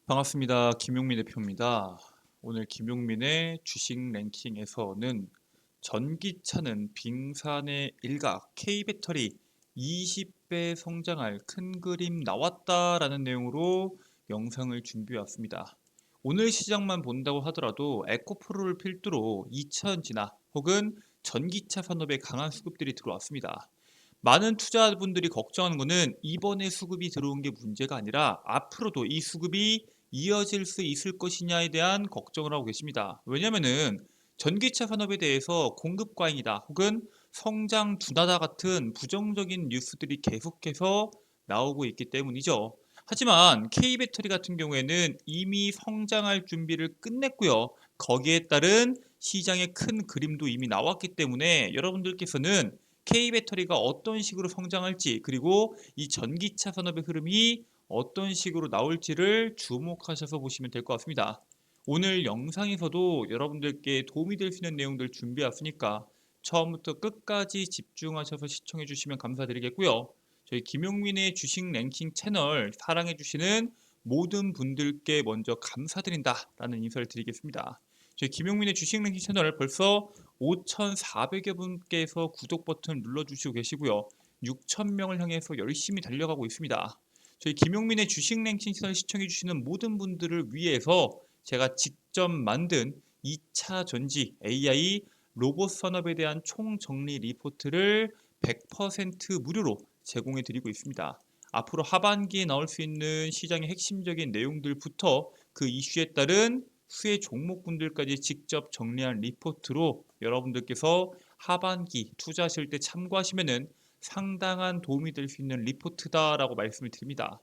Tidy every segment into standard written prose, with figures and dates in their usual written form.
반갑습니다. 김용민 대표입니다. 오늘 김용민의 주식 랭킹에서는 전기차는 빙산의 일각 K배터리 20배 성장할 큰 그림 나왔다라는 내용으로 영상을 준비해 왔습니다. 오늘 시장만 본다고 하더라도 에코프로를 필두로 2차전지나 혹은 전기차 산업에 강한 수급들이 들어왔습니다. 많은 투자분들이 걱정하는 것은 이번에 수급이 들어온 게 문제가 아니라 앞으로도 이 수급이 이어질 수 있을 것이냐에 대한 걱정을 하고 계십니다. 왜냐면은 전기차 산업에 대해서 공급 과잉이다 혹은 성장 둔하다 같은 부정적인 뉴스들이 계속해서 나오고 있기 때문이죠. 하지만 K배터리 같은 경우에는 이미 성장할 준비를 끝냈고요. 거기에 따른 시장의 큰 그림도 이미 나왔기 때문에 여러분들께서는 K배터리가 어떤 식으로 성장할지 그리고 이 전기차 산업의 흐름이 어떤 식으로 나올지를 주목하셔서 보시면 될 것 같습니다. 오늘 영상에서도 여러분들께 도움이 될 수 있는 내용들 준비했으니까 처음부터 끝까지 집중하셔서 시청해 주시면 감사드리겠고요. 저희 김용민의 주식 랭킹 채널 사랑해 주시는 모든 분들께 먼저 감사드린다라는 인사를 드리겠습니다. 저희 김용민의 주식 랭킹 채널 벌써 5,400여 분께서 구독 버튼 눌러주시고 계시고요. 6,000명을 향해서 열심히 달려가고 있습니다. 저희 김용민의 주식 랭킹 채널 시청해주시는 모든 분들을 위해서 제가 직접 만든 2차 전지 AI 로봇 산업에 대한 총정리 리포트를 100% 무료로 제공해 드리고 있습니다. 앞으로 하반기에 나올 수 있는 시장의 핵심적인 내용들부터 그 이슈에 따른 수혜 종목군들까지 직접 정리한 리포트로 여러분들께서 하반기 투자하실 때 참고하시면은 상당한 도움이 될 수 있는 리포트다라고 말씀을 드립니다.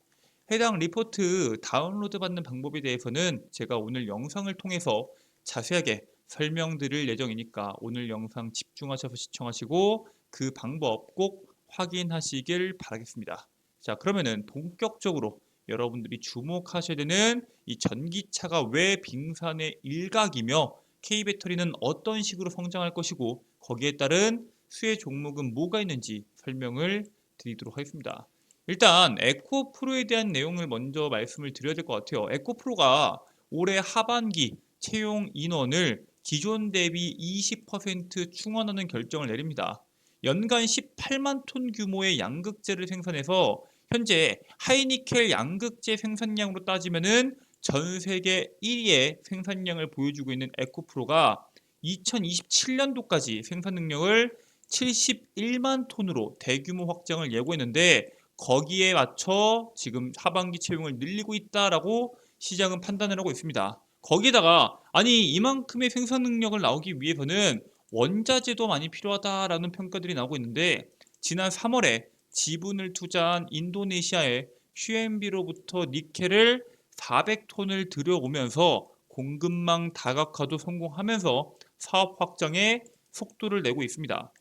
해당 리포트 다운로드 받는 방법에 대해서는 제가 오늘 영상을 통해서 자세하게 설명드릴 예정이니까 오늘 영상 집중하셔서 시청하시고 그 방법 꼭 확인하시길 바라겠습니다. 자, 그러면은 본격적으로 여러분들이 주목하셔야 되는 이 전기차가 왜 빙산의 일각이며 K배터리는 어떤 식으로 성장할 것이고 거기에 따른 수혜 종목은 뭐가 있는지 설명을 드리도록 하겠습니다. 일단 에코프로에 대한 내용을 먼저 말씀을 드려야 될 것 같아요. 에코프로가 올해 하반기 채용 인원을 기존 대비 20% 충원하는 결정을 내립니다. 연간 18만 톤 규모의 양극재를 생산해서 현재 하이니켈 양극재 생산량으로 따지면은 전 세계 1위의 생산량을 보여주고 있는 에코프로가 2027년도까지 생산 능력을 71만 톤으로 대규모 확장을 예고했는데 거기에 맞춰 지금 하반기 채용을 늘리고 있다라고 시장은 판단을 하고 있습니다. 거기다가 아니 이만큼의 생산 능력을 나오기 위해서는 원자재도 많이 필요하다라는 평가들이 나오고 있는데 지난 3월에 지분을 투자한 인도네시아의 QMB로부터 니켈을 400톤을 들여오면서 공급망 다각화도 성공하면서 사업 확장에 속도를 내고 있습니다.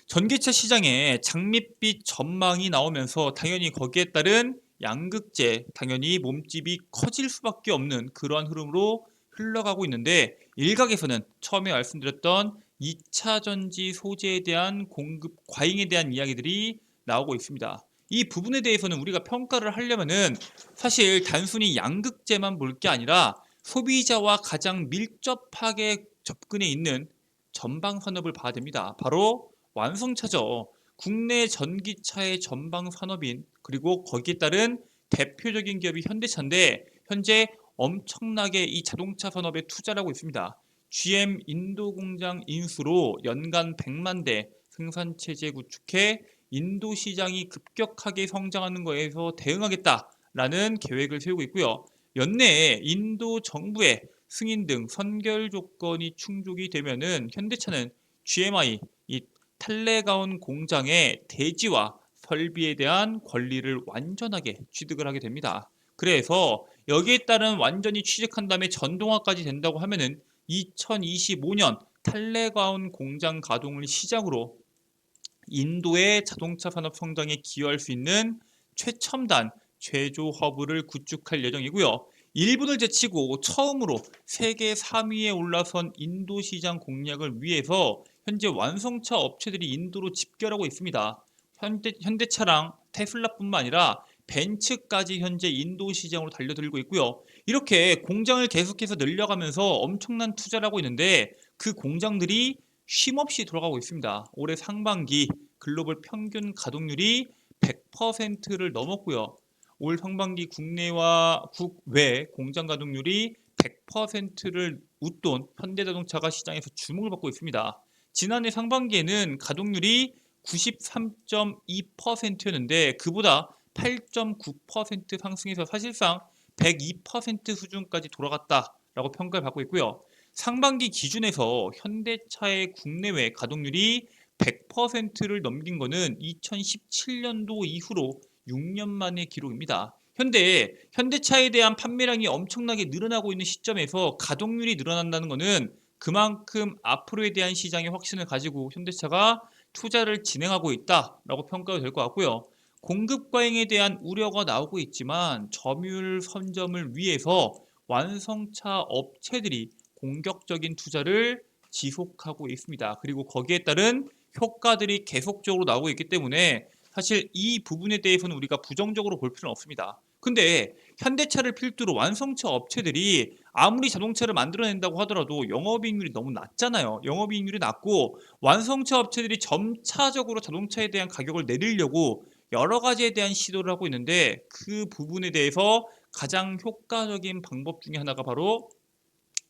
전기차 시장에 장밋빛 전망이 나오면서 당연히 거기에 따른 양극재, 당연히 몸집이 커질 수밖에 없는 그러한 흐름으로 흘러가고 있는데 일각에서는 처음에 말씀드렸던 2차 전지 소재에 대한 공급 과잉에 대한 이야기들이 나오고 있습니다. 이 부분에 대해서는 우리가 평가를 하려면은 사실 단순히 양극재만 볼 게 아니라 소비자와 가장 밀접하게 접근해 있는 전방 산업을 봐야 됩니다. 바로 완성차죠. 국내 전기차의 전방 산업인 그리고 거기에 따른 대표적인 기업이 현대차인데 현재 엄청나게 이 자동차 산업에 투자를 하고 있습니다. GM 인도 공장 인수로 연간 100만 대 생산 체제 구축해 인도 시장이 급격하게 성장하는 거에서 대응하겠다라는 계획을 세우고 있고요. 연내에 인도 정부의 승인 등 선결 조건이 충족이 되면은 현대차는 GMI 이 탈레가온 공장의 대지와 설비에 대한 권리를 완전하게 취득을 하게 됩니다. 그래서 여기에 따른 완전히 취득한 다음에 전동화까지 된다고 하면은 2025년 탈레가온 공장 가동을 시작으로 인도의 자동차 산업 성장에 기여할 수 있는 최첨단 제조 허브를 구축할 예정이고요. 일본을 제치고 처음으로 세계 3위에 올라선 인도 시장 공략을 위해서 현재 완성차 업체들이 인도로 집결하고 있습니다. 현대차랑 테슬라뿐만 아니라 벤츠까지 현재 인도 시장으로 달려들고 있고요. 이렇게 공장을 계속해서 늘려가면서 엄청난 투자를 하고 있는데 그 공장들이 쉼없이 돌아가고 있습니다. 올해 상반기 글로벌 평균 가동률이 100%를 넘었고요. 올 상반기 국내와 국외 공장 가동률이 100%를 웃돈 현대자동차가 시장에서 주목을 받고 있습니다. 지난해 상반기에는 가동률이 93.2%였는데 그보다 8.9% 상승해서 사실상 102% 수준까지 돌아갔다라고 평가를 받고 있고요. 상반기 기준에서 현대차의 국내외 가동률이 100%를 넘긴 것은 2017년도 이후로 6년 만의 기록입니다. 현대차에 대한 판매량이 엄청나게 늘어나고 있는 시점에서 가동률이 늘어난다는 것은 그만큼 앞으로에 대한 시장의 확신을 가지고 현대차가 투자를 진행하고 있다라고 평가가 될 것 같고요. 공급 과잉에 대한 우려가 나오고 있지만 점유율 선점을 위해서 완성차 업체들이 공격적인 투자를 지속하고 있습니다. 그리고 거기에 따른 효과들이 계속적으로 나오고 있기 때문에 사실 이 부분에 대해서는 우리가 부정적으로 볼 필요는 없습니다. 근데 현대차를 필두로 완성차 업체들이 아무리 자동차를 만들어낸다고 하더라도 영업이익률이 너무 낮잖아요. 영업이익률이 낮고 완성차 업체들이 점차적으로 자동차에 대한 가격을 내리려고 여러 가지에 대한 시도를 하고 있는데 그 부분에 대해서 가장 효과적인 방법 중에 하나가 바로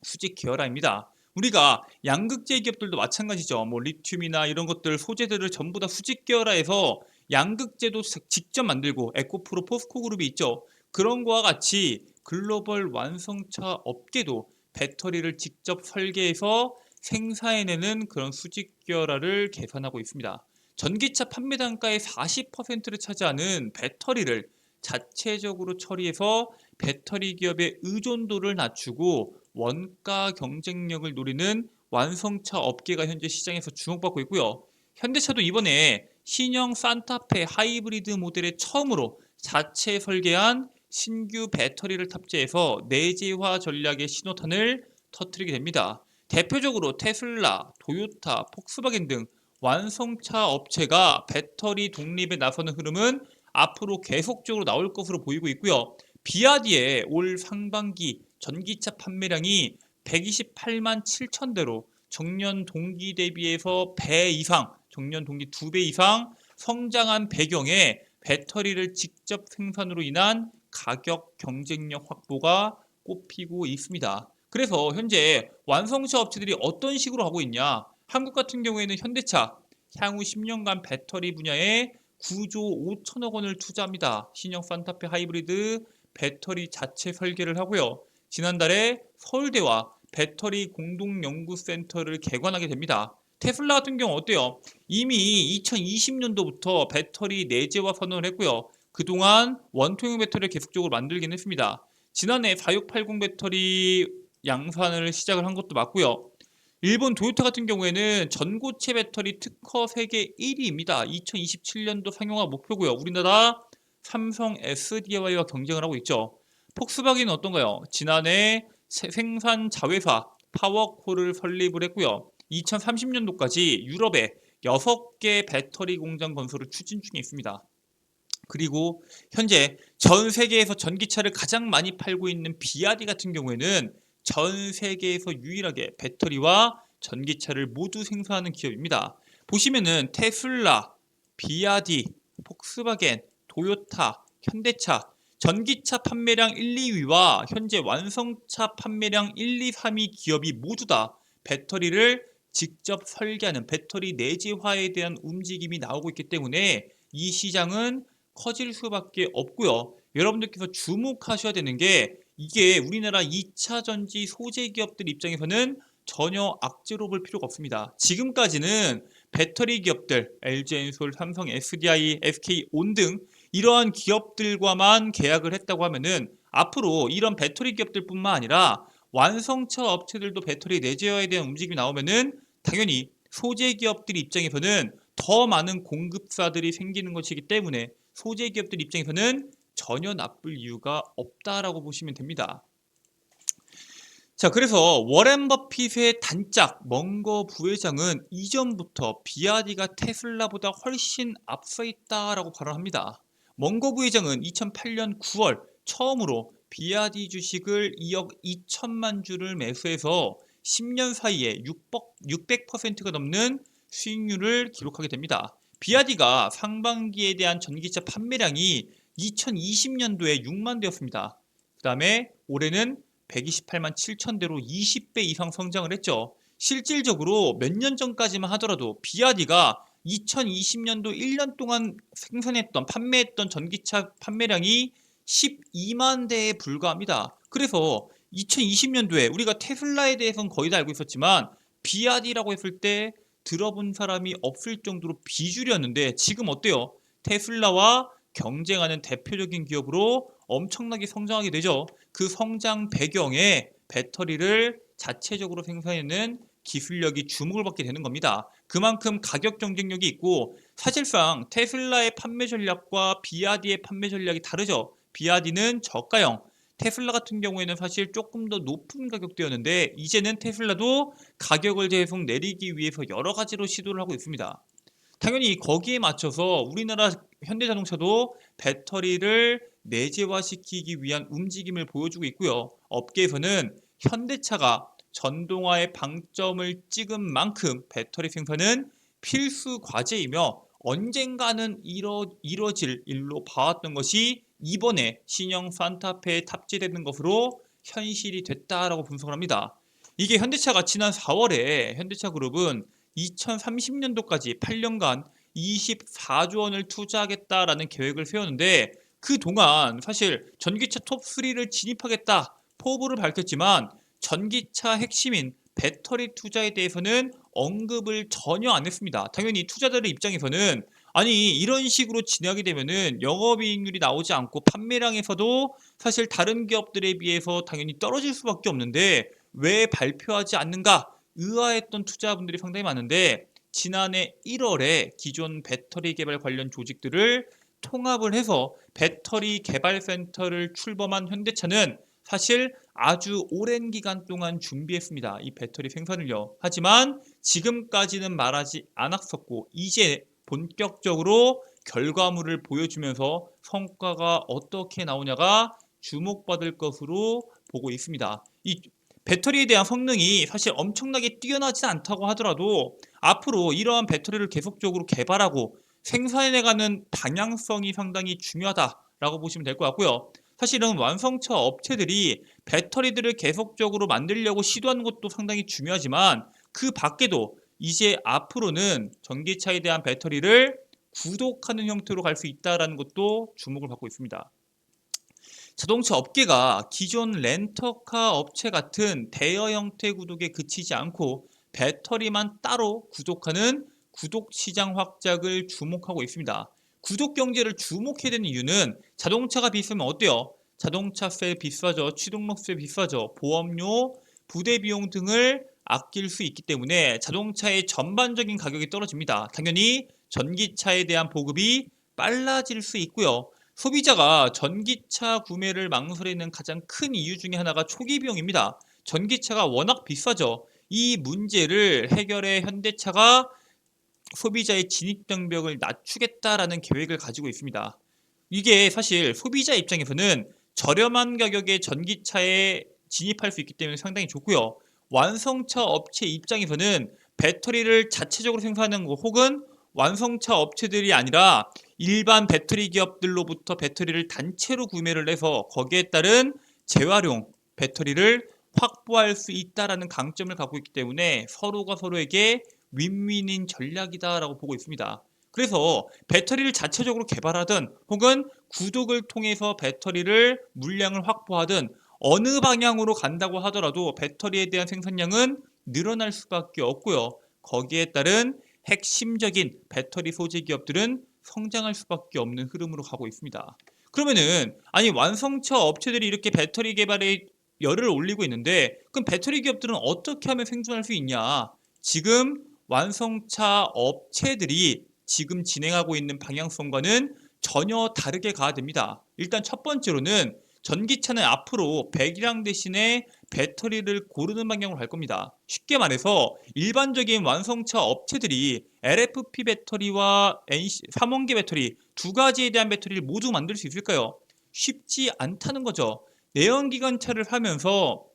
수직 계열화입니다. 우리가 양극재 기업들도 마찬가지죠. 뭐 리튬이나 이런 것들 소재들을 전부 다 수직 계열화해서 양극재도 직접 만들고 에코프로, 포스코 그룹이 있죠. 그런 거와 같이 글로벌 완성차 업계도 배터리를 직접 설계해서 생산해내는 그런 수직 계열화를 개선하고 있습니다. 전기차 판매 단가의 40%를 차지하는 배터리를 자체적으로 처리해서 배터리 기업의 의존도를 낮추고 원가 경쟁력을 노리는 완성차 업계가 현재 시장에서 주목받고 있고요. 현대차도 이번에 신형 산타페 하이브리드 모델에 처음으로 자체 설계한 신규 배터리를 탑재해서 내재화 전략의 신호탄을 터뜨리게 됩니다. 대표적으로 테슬라, 도요타, 폭스바겐 등 완성차 업체가 배터리 독립에 나서는 흐름은 앞으로 계속적으로 나올 것으로 보이고 있고요. 비아디의 올 상반기 전기차 판매량이 128만 7천 대로 정년 동기 대비해서 배 이상, 정년 동기 2배 이상 성장한 배경에 배터리를 직접 생산으로 인한 가격 경쟁력 확보가 꼽히고 있습니다. 그래서 현재 완성차 업체들이 어떤 식으로 하고 있냐? 한국 같은 경우에는 현대차 향후 10년간 배터리 분야에 9조 5천억 원을 투자합니다. 신형 산타페 하이브리드 배터리 자체 설계를 하고요. 지난달에 서울대와 배터리 공동연구센터를 개관하게 됩니다. 테슬라 같은 경우 어때요? 이미 2020년도부터 배터리 내재화 선언을 했고요. 그동안 원통형 배터리를 계속적으로 만들긴 했습니다. 지난해 4680 배터리 양산을 시작을 한 것도 맞고요. 일본 도요타 같은 경우에는 전고체 배터리 특허 세계 1위입니다. 2027년도 상용화 목표고요. 우리나라 삼성 SDI와 경쟁을 하고 있죠. 폭스바겐은 어떤가요? 지난해 생산 자회사 파워코를 설립을 했고요. 2030년도까지 유럽에 6개 배터리 공장 건설을 추진 중에 있습니다. 그리고 현재 전 세계에서 전기차를 가장 많이 팔고 있는 비아디 같은 경우에는 전 세계에서 유일하게 배터리와 전기차를 모두 생산하는 기업입니다. 보시면은 테슬라, 비아디, 폭스바겐, 도요타, 현대차 전기차 판매량 1, 2위와 현재 완성차 판매량 1, 2, 3위 기업이 모두 다 배터리를 직접 설계하는 배터리 내재화에 대한 움직임이 나오고 있기 때문에 이 시장은 커질 수밖에 없고요. 여러분들께서 주목하셔야 되는 게 이게 우리나라 2차 전지 소재 기업들 입장에서는 전혀 악재로 볼 필요가 없습니다. 지금까지는 배터리 기업들, LG엔솔, 삼성, SDI, SK온 등 이러한 기업들과만 계약을 했다고 하면은 앞으로 이런 배터리 기업들뿐만 아니라 완성차 업체들도 배터리 내재화에 대한 움직임이 나오면은 당연히 소재 기업들 입장에서는 더 많은 공급사들이 생기는 것이기 때문에 소재 기업들 입장에서는 전혀 나쁠 이유가 없다라고 보시면 됩니다. 자, 그래서 워렌 버핏의 단짝 먼거 부회장은 이전부터 비아디가 테슬라보다 훨씬 앞서 있다라고 발언합니다. 멍거 부회장은 2008년 9월 처음으로 비아디 주식을 2억 2천만 주를 매수해서 10년 사이에 600%가 넘는 수익률을 기록하게 됩니다. 비아디가 상반기에 대한 전기차 판매량이 2020년도에 6만 대였습니다. 그 다음에 올해는 128만 7천 대로 20배 이상 성장을 했죠. 실질적으로 몇 년 전까지만 하더라도 비아디가 2020년도 1년 동안 판매했던 전기차 판매량이 12만 대에 불과합니다. 그래서 2020년도에 우리가 테슬라에 대해서는 거의 다 알고 있었지만 비아디라고 했을 때 들어본 사람이 없을 정도로 비주류였는데 지금 어때요? 테슬라와 경쟁하는 대표적인 기업으로 엄청나게 성장하게 되죠. 그 성장 배경에 배터리를 자체적으로 생산하는 기술력이 주목을 받게 되는 겁니다. 그만큼 가격 경쟁력이 있고 사실상 테슬라의 판매 전략과 비아디의 판매 전략이 다르죠. 비아디는 저가형, 테슬라 같은 경우에는 사실 조금 더 높은 가격대였는데 이제는 테슬라도 가격을 계속 내리기 위해서 여러 가지로 시도를 하고 있습니다. 당연히 거기에 맞춰서 우리나라 현대자동차도 배터리를 내재화시키기 위한 움직임을 보여주고 있고요. 업계에서는 현대차가 전동화의 방점을 찍은 만큼 배터리 생산은 필수 과제이며 언젠가는 이뤄질 일로 봐왔던 것이 이번에 신형 산타페에 탑재되는 것으로 현실이 됐다라고 분석을 합니다. 이게 현대차가 지난 4월에 현대차그룹은 2030년도까지 8년간 24조 원을 투자하겠다라는 계획을 세웠는데 그동안 사실 전기차 톱3를 진입하겠다 포부를 밝혔지만 전기차 핵심인 배터리 투자에 대해서는 언급을 전혀 안 했습니다. 당연히 투자자들 입장에서는 아니 이런 식으로 진행하게 되면은 영업이익률이 나오지 않고 판매량에서도 사실 다른 기업들에 비해서 당연히 떨어질 수밖에 없는데 왜 발표하지 않는가 의아했던 투자분들이 상당히 많은데 지난해 1월에 기존 배터리 개발 관련 조직들을 통합을 해서 배터리 개발센터를 출범한 현대차는 사실 아주 오랜 기간 동안 준비했습니다. 이 배터리 생산을요. 하지만 지금까지는 말하지 않았었고 이제 본격적으로 결과물을 보여주면서 성과가 어떻게 나오냐가 주목받을 것으로 보고 있습니다. 이 배터리에 대한 성능이 사실 엄청나게 뛰어나지 않다고 하더라도 앞으로 이러한 배터리를 계속적으로 개발하고 생산해가는 방향성이 상당히 중요하다라고 보시면 될 것 같고요. 사실은 완성차 업체들이 배터리들을 계속적으로 만들려고 시도하는 것도 상당히 중요하지만 그 밖에도 이제 앞으로는 전기차에 대한 배터리를 구독하는 형태로 갈 수 있다는 것도 주목을 받고 있습니다. 자동차 업계가 기존 렌터카 업체 같은 대여 형태 구독에 그치지 않고 배터리만 따로 구독하는 구독 시장 확장을 주목하고 있습니다. 구독 경제를 주목해야 되는 이유는 자동차가 비싸면 어때요? 자동차세 비싸죠. 취등록세 비싸죠. 보험료, 부대 비용 등을 아낄 수 있기 때문에 자동차의 전반적인 가격이 떨어집니다. 당연히 전기차에 대한 보급이 빨라질 수 있고요. 소비자가 전기차 구매를 망설이는 가장 큰 이유 중에 하나가 초기 비용입니다. 전기차가 워낙 비싸죠. 이 문제를 해결해 현대차가 소비자의 진입장벽을 낮추겠다라는 계획을 가지고 있습니다. 이게 사실 소비자 입장에서는 저렴한 가격에 전기차에 진입할 수 있기 때문에 상당히 좋고요. 완성차 업체 입장에서는 배터리를 자체적으로 생산하는 거 혹은 완성차 업체들이 아니라 일반 배터리 기업들로부터 배터리를 단체로 구매를 해서 거기에 따른 재활용 배터리를 확보할 수 있다라는 강점을 갖고 있기 때문에 서로가 서로에게 윈윈인 전략이다라고 보고 있습니다. 그래서 배터리를 자체적으로 개발하든 혹은 구독을 통해서 배터리를 물량을 확보하든 어느 방향으로 간다고 하더라도 배터리에 대한 생산량은 늘어날 수밖에 없고요. 거기에 따른 핵심적인 배터리 소재 기업들은 성장할 수밖에 없는 흐름으로 가고 있습니다. 그러면은 아니 완성차 업체들이 이렇게 배터리 개발에 열을 올리고 있는데 그럼 배터리 기업들은 어떻게 하면 생존할 수 있냐? 지금 완성차 업체들이 지금 진행하고 있는 방향성과는 전혀 다르게 가야 됩니다. 일단 첫 번째로는 전기차는 앞으로 배기량 대신에 배터리를 고르는 방향으로 갈 겁니다. 쉽게 말해서 일반적인 완성차 업체들이 LFP 배터리와 삼원계 배터리 두 가지에 대한 배터리를 모두 만들 수 있을까요? 쉽지 않다는 거죠. 내연기관차를 하면서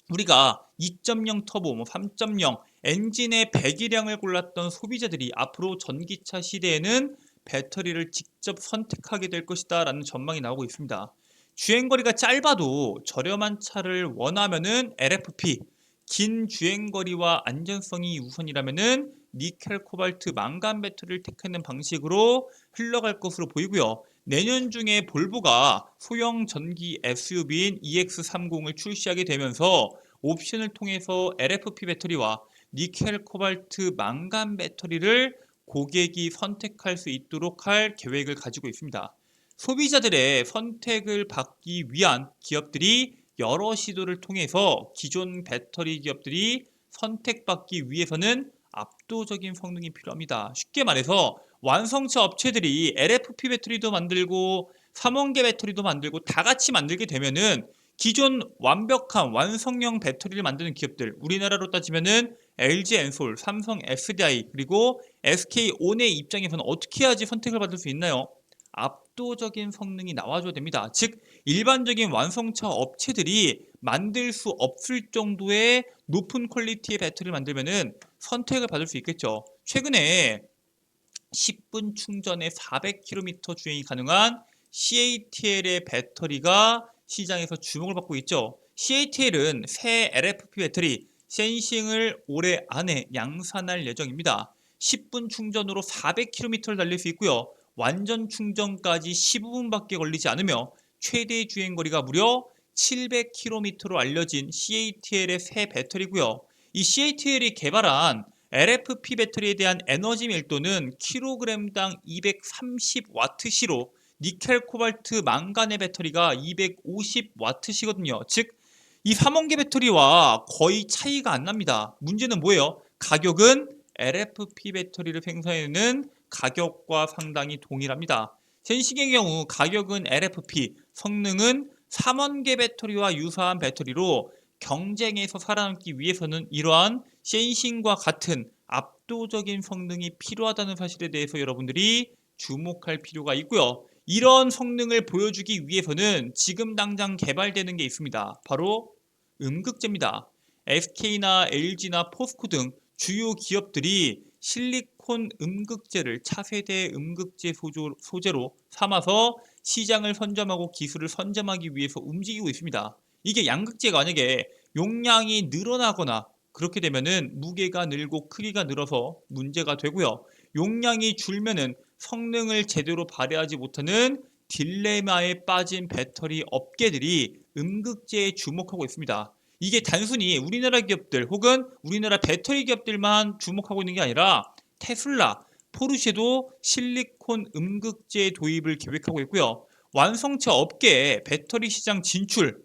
우리가 2.0 터보, 3.0 엔진의 배기량을 골랐던 소비자들이 앞으로 전기차 시대에는 배터리를 직접 선택하게 될 것이다 라는 전망이 나오고 있습니다. 주행거리가 짧아도 저렴한 차를 원하면은 LFP, 긴 주행거리와 안전성이 우선이라면은 니켈, 코발트, 망간 배터리를 택하는 방식으로 흘러갈 것으로 보이고요. 내년 중에 볼보가 소형 전기 SUV인 EX30을 출시하게 되면서 옵션을 통해서 LFP 배터리와 니켈, 코발트, 망간 배터리를 고객이 선택할 수 있도록 할 계획을 가지고 있습니다. 소비자들의 선택을 받기 위한 기업들이 여러 시도를 통해서 기존 배터리 기업들이 선택받기 위해서는 압도적인 성능이 필요합니다. 쉽게 말해서 완성차 업체들이 LFP 배터리도 만들고 삼원계 배터리도 만들고 다 같이 만들게 되면은 기존 완벽한 완성형 배터리를 만드는 기업들, 우리나라로 따지면은 LG 엔솔, 삼성 SDI 그리고 SK 온의 입장에서는 어떻게 해야지 선택을 받을 수 있나요? 압도적인 성능이 나와줘야 됩니다. 즉 일반적인 완성차 업체들이 만들 수 없을 정도의 높은 퀄리티의 배터리를 만들면은 선택을 받을 수 있겠죠. 최근에 10분 충전에 400km 주행이 가능한 CATL의 배터리가 시장에서 주목을 받고 있죠. CATL은 새 LFP 배터리 센싱을 올해 안에 양산할 예정입니다. 10분 충전으로 400km를 달릴 수 있고요. 완전 충전까지 15분밖에 걸리지 않으며 최대 주행거리가 무려 700km로 알려진 CATL의 새 배터리고요. 이 CATL이 개발한 LFP 배터리에 대한 에너지 밀도는 kg당 230W시로 니켈, 코발트, 망간의 배터리가 250W시거든요. 즉, 이 삼원계 배터리와 거의 차이가 안 납니다. 문제는 뭐예요? 가격은 LFP 배터리를 생산하는 가격과 상당히 동일합니다. 센싱의 경우 가격은 LFP, 성능은 삼원계 배터리와 유사한 배터리로 경쟁에서 살아남기 위해서는 이러한 센싱과 같은 압도적인 성능이 필요하다는 사실에 대해서 여러분들이 주목할 필요가 있고요. 이런 성능을 보여주기 위해서는 지금 당장 개발되는 게 있습니다. 바로 음극재입니다. SK나 LG나 포스코 등 주요 기업들이 실리콘 음극재를 차세대 음극재 소재로 삼아서 시장을 선점하고 기술을 선점하기 위해서 움직이고 있습니다. 이게 양극재가 만약에 용량이 늘어나거나 그렇게 되면은 무게가 늘고 크기가 늘어서 문제가 되고요. 용량이 줄면은 성능을 제대로 발휘하지 못하는 딜레마에 빠진 배터리 업계들이 음극재에 주목하고 있습니다. 이게 단순히 우리나라 기업들 혹은 우리나라 배터리 기업들만 주목하고 있는 게 아니라 테슬라, 포르쉐도 실리콘 음극재 도입을 계획하고 있고요. 완성차 업계의 배터리 시장 진출,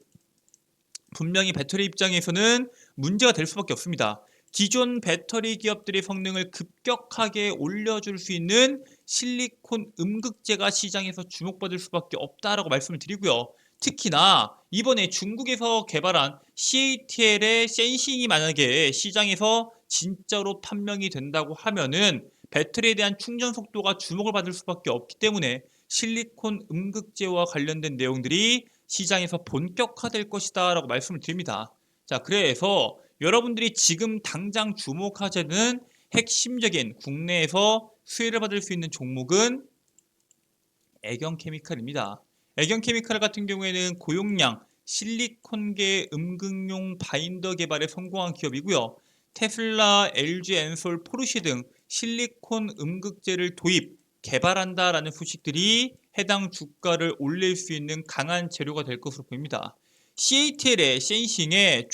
분명히 배터리 입장에서는 문제가 될 수밖에 없습니다. 기존 배터리 기업들의 성능을 급격하게 올려줄 수 있는 실리콘 음극재가 시장에서 주목받을 수밖에 없다라고 말씀을 드리고요. 특히나 이번에 중국에서 개발한 CATL의 센싱이 만약에 시장에서 진짜로 판명이 된다고 하면은 배터리에 대한 충전 속도가 주목을 받을 수밖에 없기 때문에 실리콘 음극재와 관련된 내용들이 시장에서 본격화될 것이다 라고 말씀을 드립니다. 자, 그래서 여러분들이 지금 당장 주목하자는 핵심적인 국내에서 수혜를 받을 수 있는 종목은 애경케미칼입니다. 애경케미칼 같은 경우에는 고용량 실리콘계 음극용 바인더 개발에 성공한 기업이고요. 테슬라, LG 엔솔, 포르쉐 등 실리콘 음극재를 도입, 개발한다라는 소식들이 해당 주가를 올릴 수 있는 강한 재료가 될 것으로 보입니다. CATL의 센싱의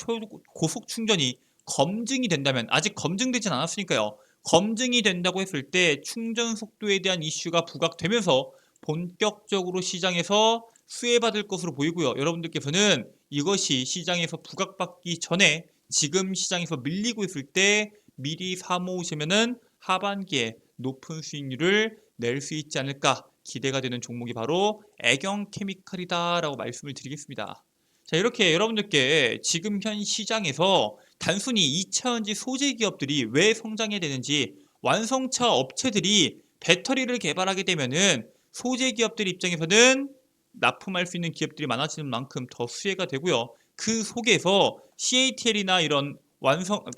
고속 충전이 검증이 된다면, 아직 검증되진 않았으니까요. 검증이 된다고 했을 때 충전 속도에 대한 이슈가 부각되면서 본격적으로 시장에서 수혜받을 것으로 보이고요. 여러분들께서는 이것이 시장에서 부각받기 전에 지금 시장에서 밀리고 있을 때 미리 사모으시면은 하반기에 높은 수익률을 낼 수 있지 않을까 기대가 되는 종목이 바로 애경케미칼이다 라고 말씀을 드리겠습니다. 자, 이렇게 여러분들께 지금 현 시장에서 단순히 2차전지 소재 기업들이 왜 성장해야 되는지, 완성차 업체들이 배터리를 개발하게 되면은 소재 기업들 입장에서는 납품할 수 있는 기업들이 많아지는 만큼 더 수혜가 되고요. 그 속에서 CATL이나 이런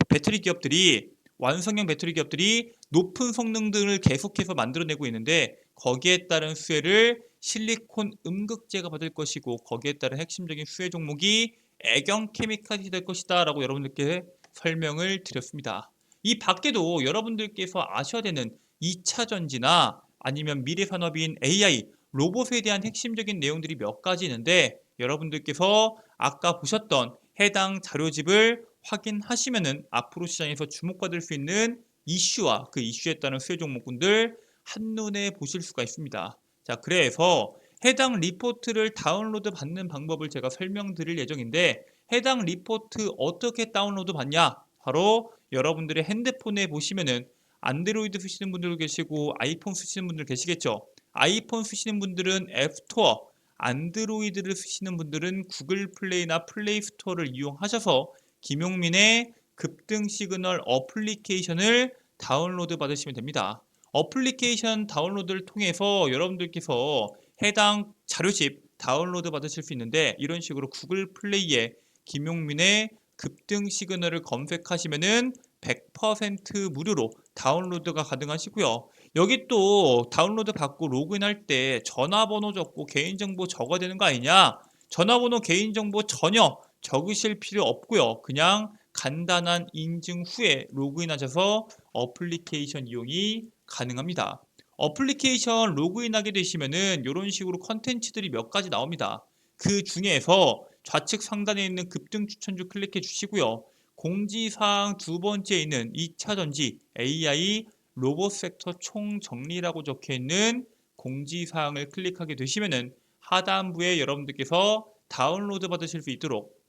배터리 기업들이, 완성형 배터리 기업들이 높은 성능들을 계속해서 만들어내고 있는데, 거기에 따른 수혜를 실리콘 음극재가 받을 것이고, 거기에 따른 핵심적인 수혜 종목이 애경케미칼이 될 것이다 라고 여러분들께 설명을 드렸습니다. 이 밖에도 여러분들께서 아셔야 되는 2차 전지나 아니면 미래산업인 AI, 로봇에 대한 핵심적인 내용들이 몇 가지 있는데, 여러분들께서 아까 보셨던 해당 자료집을 확인하시면은 앞으로 시장에서 주목받을 수 있는 이슈와 그 이슈에 따른 수혜 종목군들 한눈에 보실 수가 있습니다. 자, 그래서 해당 리포트를 다운로드 받는 방법을 제가 설명드릴 예정인데, 해당 리포트 어떻게 다운로드 받냐? 바로 여러분들의 핸드폰에 보시면은 안드로이드 쓰시는 분들 계시고 아이폰 쓰시는 분들 계시겠죠. 아이폰 쓰시는 분들은 앱스토어, 안드로이드를 쓰시는 분들은 구글 플레이나 플레이 스토어를 이용하셔서 김용민의 급등 시그널 어플리케이션을 다운로드 받으시면 됩니다. 어플리케이션 다운로드를 통해서 여러분들께서 해당 자료집 다운로드 받으실 수 있는데, 이런 식으로 구글 플레이에 김용민의 급등 시그널을 검색하시면은 100% 무료로 다운로드가 가능하시고요. 여기 또 다운로드 받고 로그인할 때 전화번호 적고 개인정보 적어야 되는 거 아니냐? 전화번호 개인정보 전혀 적으실 필요 없고요. 그냥 간단한 인증 후에 로그인하셔서 어플리케이션 이용이 가능합니다. 어플리케이션 로그인하게 되시면은 이런 식으로 컨텐츠들이 몇 가지 나옵니다. 그 중에서 좌측 상단에 있는 급등 추천주 클릭해 주시고요. 공지사항 두 번째에 있는 2차전지 AI 로봇 섹터 총정리라고 적혀 있는 공지사항을 클릭하게 되시면은 하단부에 여러분들께서 다운로드 받으실 수 있도록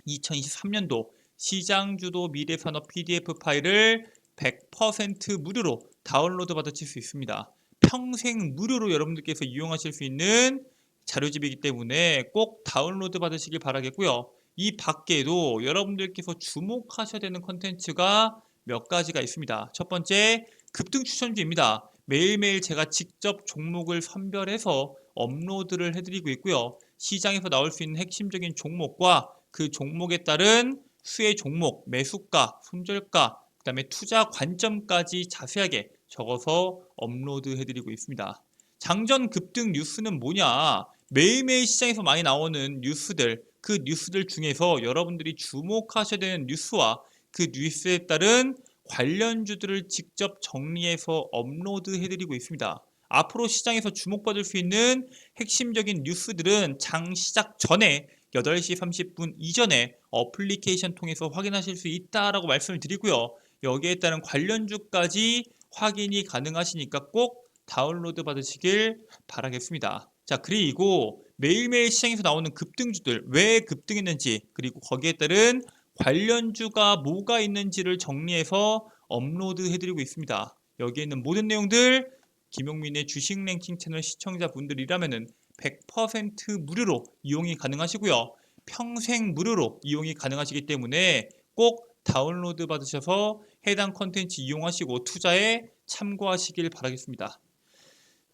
2023년도 시장주도 미래산업 PDF 파일을 100% 무료로 다운로드 받으실 수 있습니다. 평생 무료로 여러분들께서 이용하실 수 있는 자료집이기 때문에 꼭 다운로드 받으시길 바라겠고요. 이 밖에도 여러분들께서 주목하셔야 되는 컨텐츠가 몇 가지가 있습니다. 첫 번째, 급등 추천주입니다. 매일매일 제가 직접 종목을 선별해서 업로드를 해드리고 있고요. 시장에서 나올 수 있는 핵심적인 종목과 그 종목에 따른 수혜 종목, 매수가, 손절가, 그 다음에 투자 관점까지 자세하게 적어서 업로드 해드리고 있습니다. 장전 급등 뉴스는 뭐냐? 매일매일 시장에서 많이 나오는 뉴스들, 그 뉴스들 중에서 여러분들이 주목하셔야 되는 뉴스와 그 뉴스에 따른 관련주들을 직접 정리해서 업로드 해드리고 있습니다. 앞으로 시장에서 주목받을 수 있는 핵심적인 뉴스들은 장 시작 전에 8시 30분 이전에 어플리케이션 통해서 확인하실 수 있다라고 말씀을 드리고요. 여기에 따른 관련주까지 확인이 가능하시니까 꼭 다운로드 받으시길 바라겠습니다. 자, 그리고 매일매일 시장에서 나오는 급등주들 왜 급등했는지, 그리고 거기에 따른 관련주가 뭐가 있는지를 정리해서 업로드 해드리고 있습니다. 여기에 있는 모든 내용들 김용민의 주식 랭킹 채널 시청자분들이라면은 100% 무료로 이용이 가능하시고요. 평생 무료로 이용이 가능하시기 때문에 꼭 다운로드 받으셔서 해당 컨텐츠 이용하시고 투자에 참고하시길 바라겠습니다.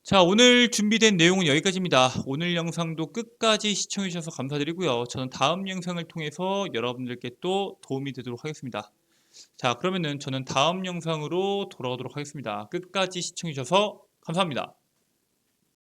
자, 오늘 준비된 내용은 여기까지입니다. 오늘 영상도 끝까지 시청해 주셔서 감사드리고요. 저는 다음 영상을 통해서 여러분들께 또 도움이 되도록 하겠습니다. 자, 그러면은 저는 다음 영상으로 돌아오도록 하겠습니다. 끝까지 시청해 주셔서 감사합니다.